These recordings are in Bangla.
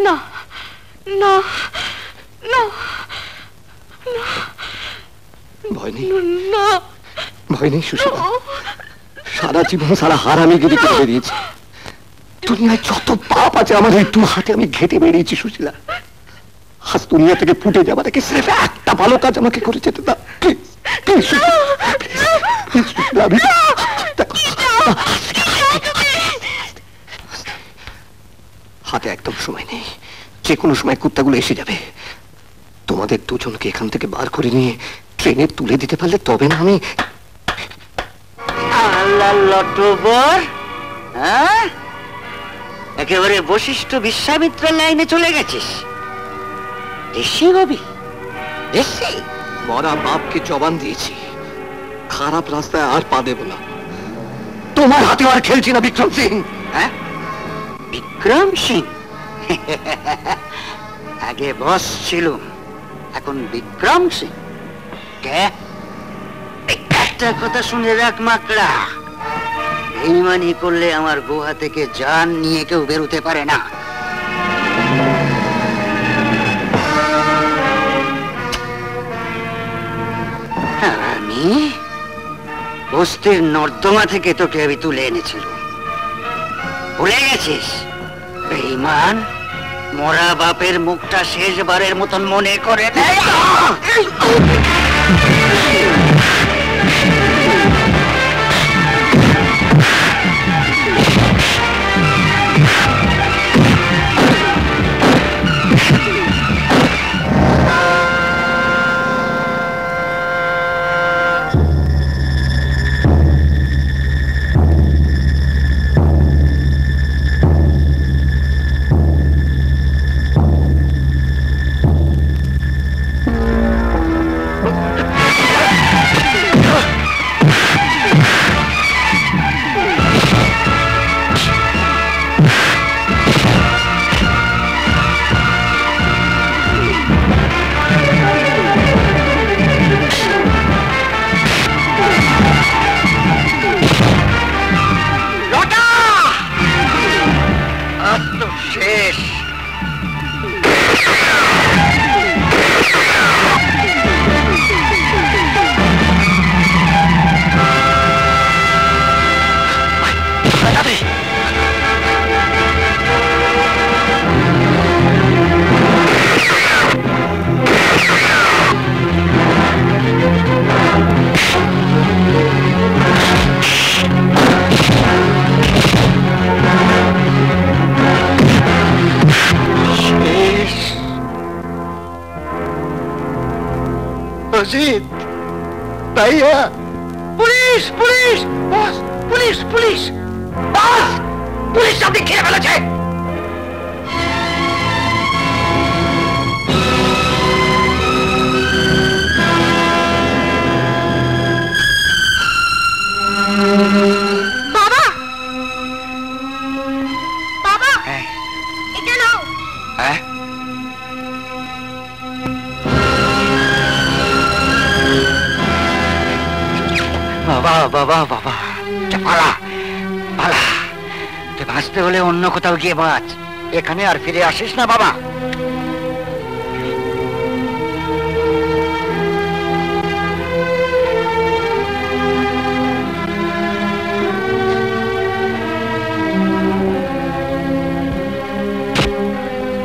না না না না, ভয় নেই, না ভয় নেই সুশীলা। সারা জীবন সারা হারামিগিরি করে বেরিয়েছি। দুনিয়ায় যত পাপ আছে আমার এই দু হাতে আমি ঘেটে বেরিয়েছি সুশীলা। আজ দুনিয়া থেকে ফুটে যাবার আগে সির্ফ একটা ভালো কাজ আমাকে করে যেতে দাও প্লিজ, প্লিজ সুশীলা। হাতে একদম সময় নেই, যে কোনো সময় কুত্তাগুলো এসে যাবে। তোমাদের দুজনকে এখান থেকে বার করে নিয়ে ট্রেনে তুলে দিতে পারলে তবে না আমি। লটবর, একেবারে বশিষ্ঠ বিশ্বামিত্রের লাইনে চলে গেছিস। ঋষি হবি? ঋষি? মরা বাপকে জবান দিয়েছি, খারাপ রাস্তায় আর পা দেব না। তোমার হাতে আর খেলছি না বিক্রম সিং। হ্যাঁ, বিক্রম সিং? আগে বস ছিলুম, এখন বিক্রম সিং? কে? একটা কথা শুনে রাখ মাকড়া, বেঈমানি করলে আমার গুহা থেকে জান নিয়ে কেউ বেরোতে পারে না। আর আমি বস্তির নর্দমা থেকে তোকে আমি তুলে এনেছিলাম, ভুলে গেছিস? বেঈমান, মরা বাপের মুখটা শেষবারের মতন মনে করে নেয়। ভাইয়া, পুলিশ পুলিশ বস, পুলিশ পুলিশ বস, পুলিশ আপনি খেয়ে ফেলেছে। বাবা, বাবা, এটা নাও। হ্যাঁ, বাবা বাবা বাবা, পালা পালা, তুই বাঁচতে হলে অন্য কোথাও গিয়ে বাঁচ, এখানে আর ফিরে আসিস না বাবা।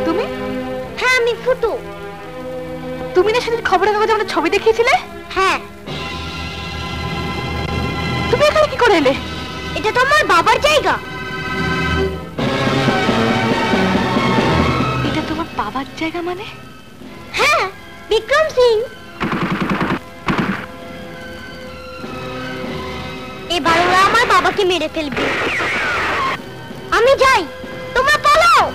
তুমি? হ্যাঁ, আমি ফুটু। তুমি না সেদিন খবরের কাগজে আমাদের ছবি দেখিয়েছিলে? হ্যাঁ। তুমি এখানে কি করে এলে? এটা তো আমার বাবার জায়গা। এটা তোমার বাবার জায়গা মানে? হ্যাঁ, বিক্রম সিং। এবার ওরা আমার বাবাকে মেরে ফেলবে। আমি যাই, তোমরা পালাও।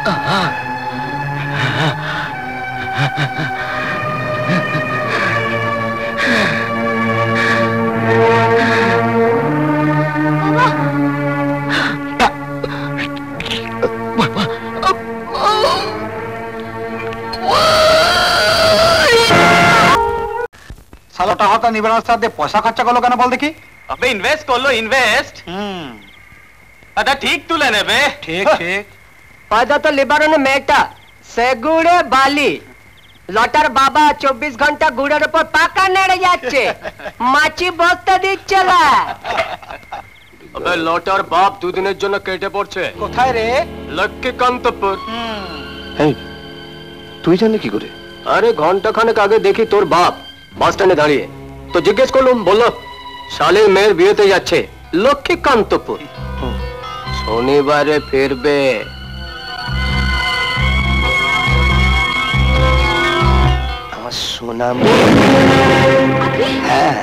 সালাটা হতা নিবারণ সাথে পয়সা খরচা করলো কেন বল দেখি? अबे इन्वेस्ट कर लो इन्वेस्ट अदा ठीक तुले ने बे ঠিক ঠিক। পয়দা তো লিবারনে মেয়েটা সেগুড়ে বালি লটার বাবা 24 ঘন্টা গুড়ের উপর পাকা নেড়ে যাচ্ছে মাছি বস্তা দিচ্ছে না। अबे लौटार बाप দুদিনের জন্য কেটে পড়ছে কোথায় রে? লক্ষ্মী কান্তপুর এই তুই জানলি কি করে? আরে ঘন্টা খানেক আগে দেখি তোর বাপ বাস স্ট্যান্ডে দাঁড়িয়ে, তো জিজ্ঞেস করলুম, বললো শালীর মেয়ের বিয়েতে যাচ্ছে লক্ষ্মী কান্তপুর, শনিবারে ফিরবে। আমার সোনা হ্যাঁ,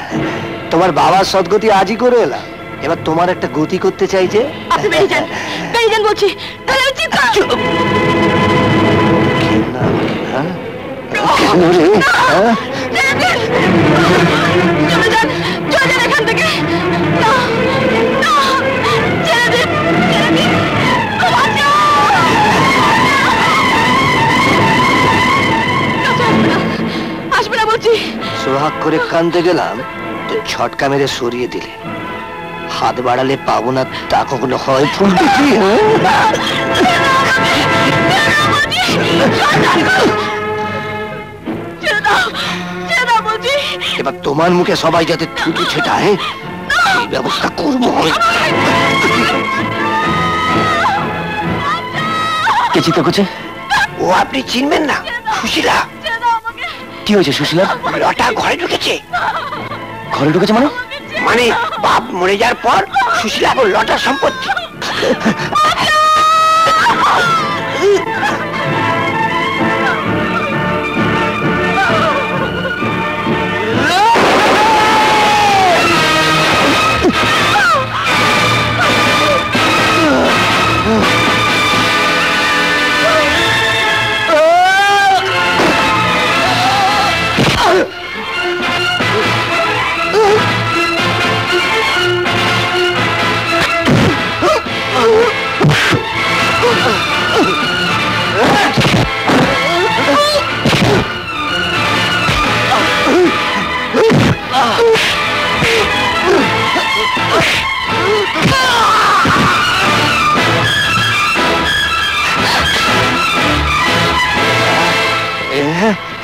তোমার বাবার সদ্গতি আজই করে এলাম, এবার তোমার একটা গতি করতে চাইছে। আপনি বেরিয়ে যান বলছি, তাহলে আমি চিৎকার। কেন রে? হ্যাঁ? চলে যান এখান থেকে। না, না, ছেড়ে দিন, ছেড়ে দিন। বাঁচাও! আসবে না বলছি। সোহাগ করে কানতে গেলাম তো ছটকা মেরে সরিয়ে দিলে, হাত বাড়ালে পাবো না তা কখনো হয়? ফুল দেখি এবার তোমার মুখে সবাই যাতে থুতু ছেটায় এই ব্যবস্থা করবো আমি। কে চিন্তা করছে? ও আপনি চিনবেন না, সুশীলা। কি হয়েছে সুশীলা? লটা ঘরে ঢুকেছে। ঘরে ঢুকেছে মানে? মানে বাপ মরে যাওয়ার পর সুশীলা এখন লটার সম্পত্তি।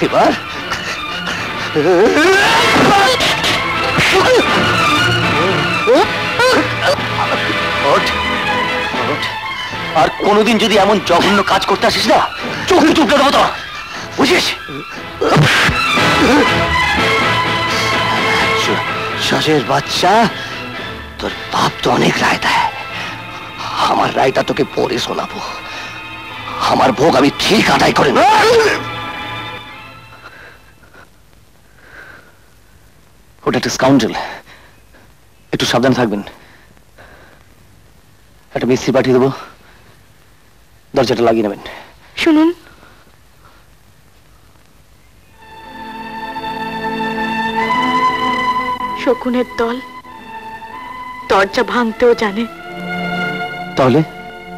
এবার আর কোনোদিন যদি এমন জঘন্য কাজ করতে আসিস না, চোখে টুকরে দেবো তো, বুঝিস? শ্বাসের বাচ্চা, তোর বাপ তো অনেক রায় দেয়, আমার রায়টা তোকে পড়ে শোনাবো। আমার ভোগ আমি ঠিক আদায় করে নেব। ওটা একটা স্কাউন্ডেল, একটু সাবধানে থাকবেন। একটা মিস্ত্রি পাঠিয়ে দেবো, দরজাটা লাগিয়ে নেবেন। শুনুন, শকুনের দল দরজা ভাঙতেও জানে। তাহলে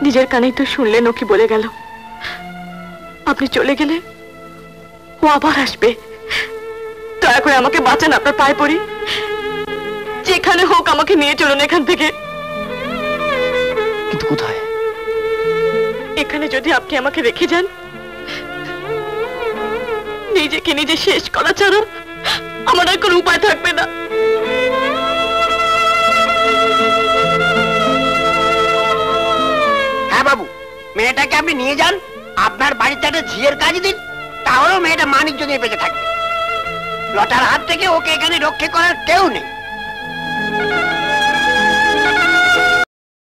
নিজের কানেই তো শুনলেন ও কি বলে গেল। আপনি চলে গেলে ও আবার আসবে। দয়া করে আমাকে বাঁচান, আপনার পায়ে পড়ি। যেখানে হোক আমাকে নিয়ে চলুন এখান থেকে। কিন্তু কোথায়? এখানে যদি আপনি আমাকে রেখে যান, নিজেকে নিজে শেষ করা ছাড়া আমার আর কোনো উপায় থাকবে না। হ্যাঁ বাবু, মেয়েটাকে আপনি নিয়ে যান, আপনার বাড়িতে একটা ঝিয়ের কাজ দিন, তাহলেও মেয়েটা মানিজ্য নিয়ে বেঁচে থাকবে। লটার হাত থেকে ওকে এখানে রক্ষা করার কেউ নেই।